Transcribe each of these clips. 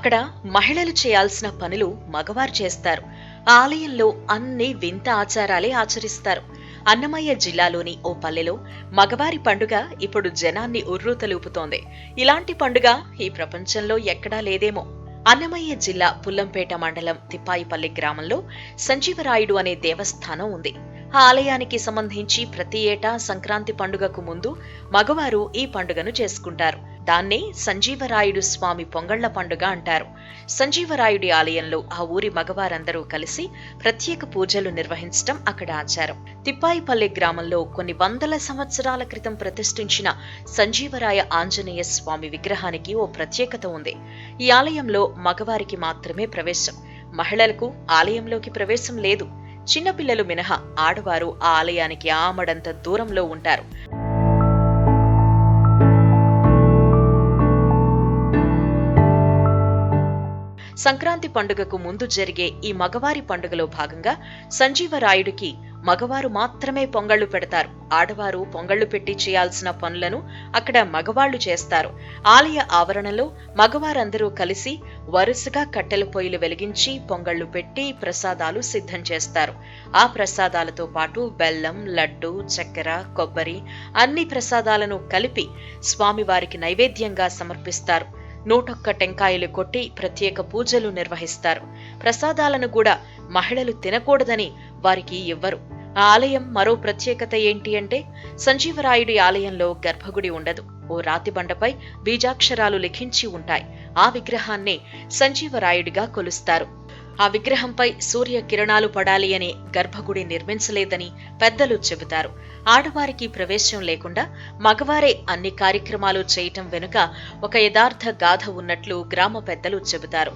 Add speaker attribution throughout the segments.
Speaker 1: అక్కడ మహిళలు చేయాల్సిన పనులు మగవారు చేస్తారు. ఆలయంలో అన్ని వింత ఆచారాలే ఆచరిస్తారు. అన్నమయ్య జిల్లాలోని ఓ పల్లెలో మగవారి పండుగ ఇప్పుడు జనాన్ని ఉర్రూతలూపుతోంది. ఇలాంటి పండుగ ఈ ప్రపంచంలో ఎక్కడా లేదేమో. అన్నమయ్య జిల్లా పుల్లంపేట మండలం తిప్పాయిపల్లి గ్రామంలో సంజీవరాయుడు అనే దేవస్థానం ఉంది. ఆ ఆలయానికి సంబంధించి ప్రతి ఏటా సంక్రాంతి పండుగకు ముందు మగవారు ఈ పండుగను చేసుకుంటారు. దాన్నే సంజీవరాయుడు స్వామి పొంగళ్ల పండుగ అంటారు. సంజీవరాయుడి ఆలయంలో ఆ ఊరి మగవారందరూ కలిసి ప్రత్యేక పూజలు నిర్వహించడం అక్కడ ఆచారం. తిప్పాయిపల్లి గ్రామంలో కొన్ని వందల సంవత్సరాల క్రితం ప్రతిష్ఠించిన సంజీవరాయ ఆంజనేయ స్వామి విగ్రహానికి ఓ ప్రత్యేకత ఉంది. ఈ ఆలయంలో మగవారికి మాత్రమే ప్రవేశం. మహిళలకు ఆలయంలోకి ప్రవేశం లేదు. చిన్నపిల్లలు మినహా ఆడవారు ఆ ఆలయానికి ఆమడంత దూరంలో ఉంటారు. సంక్రాంతి పండుగకు ముందు జరిగే ఈ మగవారి పండుగలో భాగంగా సంజీవరాయుడికి మగవారు మాత్రమే పొంగళ్లు పెడతారు. ఆడవారు పొంగళ్లు పెట్టి చేయాల్సిన పనులను అక్కడ మగవాళ్లు చేస్తారు. ఆలయ ఆవరణలో మగవారందరూ కలిసి వరుసగా కట్టెల పొయ్యిలు వెలిగించి పొంగళ్లు పెట్టి ప్రసాదాలు సిద్ధం చేస్తారు. ఆ ప్రసాదాలతో పాటు బెల్లం, లడ్డు, చక్కెర, కొబ్బరి అన్ని ప్రసాదాలను కలిపి స్వామివారికి నైవేద్యంగా సమర్పిస్తారు. 101 టెంకాయలు కొట్టి ప్రత్యేక పూజలు నిర్వహిస్తారు. ప్రసాదాలను కూడా మహిళలు తినకూడదని వారికి ఇవ్వరు. ఆ ఆలయం మరో ప్రత్యేకత ఏంటి అంటే సంజీవరాయుడి ఆలయంలో గర్భగుడి ఉండదు. ఓ రాతి బండపై బీజాక్షరాలు లిఖించి ఉంటాయి. ఆ విగ్రహాన్నే సంజీవరాయుడిగా కొలుస్తారు. ఆ విగ్రహంపై సూర్య కిరణాలు పడాలి అని గర్భగుడి నిర్మించలేదని పెద్దలు చెబుతారు. ఆడవారికి ప్రవేశం లేకుండా మగవారే అన్ని కార్యక్రమాలు చేయటం వెనుక ఒక యథార్థ గాథ ఉన్నట్లు గ్రామ పెద్దలు చెబుతారు.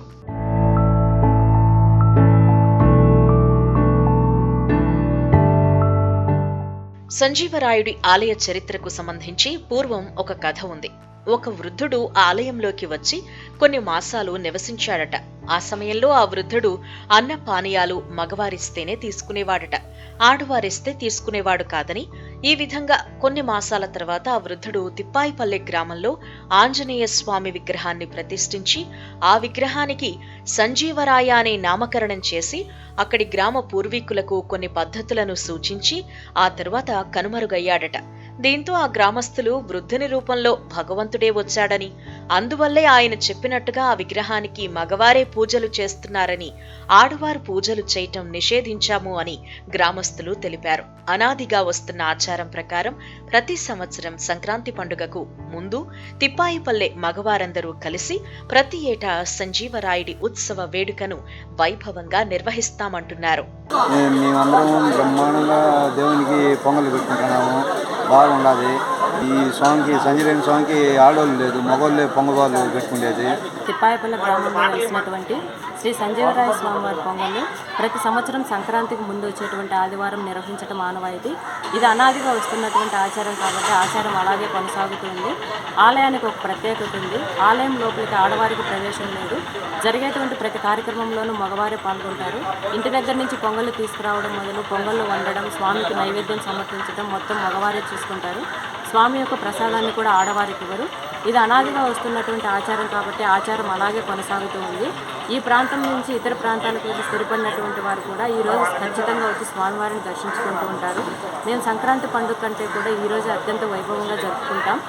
Speaker 1: సంజీవరాయుడి ఆలయ చరిత్రకు సంబంధించి పూర్వం ఒక కథ ఉంది. ఒక వృద్ధుడు ఆలయంలోకి వచ్చి కొన్ని మాసాలు నివసించాడట. ఆ సమయంలో ఆ వృద్ధుడు అన్న పానీయాలు మగవారిస్తేనే తీసుకునేవాడట. ఆడవారిస్తే తీసుకునేవాడు కాదని, ఈ విధంగా కొన్ని మాసాల తర్వాత ఆ వృద్ధుడు తిప్పాయిపల్లె గ్రామంలో ఆంజనేయ స్వామి విగ్రహాన్ని ప్రతిష్ఠించి ఆ విగ్రహానికి సంజీవరాయ అనే నామకరణం చేసి అక్కడి గ్రామ పూర్వీకులకు కొన్ని పద్ధతులను సూచించి ఆ తరువాత కనుమరుగయ్యాడట. దీంతో ఆ గ్రామస్తులు వృద్ధుని రూపంలో భగవంతుడే వచ్చాడని, అందువల్లే ఆయన చెప్పినట్టుగా ఆ విగ్రహానికి మగవారే పూజలు చేస్తున్నారని, ఆడవారు పూజలు చేయటం నిషేధించాము అని గ్రామస్తులు తెలిపారు. అనాదిగా వస్తున్న ఆచారం ప్రకారం ప్రతి సంవత్సరం సంక్రాంతి పండుగకు ముందు తిప్పాయిపల్లె మగవారందరూ కలిసి ప్రతి ఏటా సంజీవరాయుడి ఉత్సవ వేడుకను వైభవంగా నిర్వహిస్తామంటున్నారు.
Speaker 2: మేమందరం బ్రహ్మాండంగా దేవునికి పొంగలు పెట్టుకుంటున్నాము. బాగుండదు. ఈ స్వామికి సంజీవరాయుని స్వామికి ఆడవాళ్ళు లేదు, మగవాళ్ళే పొంగవాళ్ళు పెట్టుకునేది.
Speaker 3: తిప్పాయిపల్లె గ్రామంలో వెలిసినటువంటి శ్రీ సంజీవరాయ స్వామివారి పొంగల్ని ప్రతి సంవత్సరం సంక్రాంతికి ముందు వచ్చేటువంటి ఆదివారం నిర్వహించడం ఆనవాయితీ. ఇది అనాదిగా వస్తున్నటువంటి ఆచారం కాబట్టి ఆచారం అలాగే కొనసాగుతుంది. ఆలయానికి ఒక ప్రత్యేకత ఉంది. ఆలయం లోపలికి ఆడవారికి ప్రవేశం లేదు. జరిగేటువంటి ప్రతి కార్యక్రమంలోనూ మగవారే పాల్గొంటారు. ఇంటి దగ్గర నుంచి పొంగళ్ళు తీసుకురావడం మొదలు పొంగళ్ళు వండడం, స్వామికి నైవేద్యం సమర్పించడం మొత్తం మగవారే చూసుకుంటారు. స్వామి యొక్క ప్రసాదాన్ని కూడా ఆడవారికి ఇవ్వరు. ఇది అనాదిగా వస్తున్నటువంటి ఆచారం కాబట్టి ఆచారం అలాగే కొనసాగుతూ ఉంది. ఈ ప్రాంతం నుంచి ఇతర ప్రాంతాలకు వచ్చి స్థిరపడినటువంటి వారు కూడా ఈరోజు ఖచ్చితంగా వచ్చి స్వామివారిని దర్శించుకుంటూ ఉంటారు. మేము సంక్రాంతి పండుగ కంటే కూడా ఈరోజు అత్యంత వైభవంగా జరుపుకుంటాం.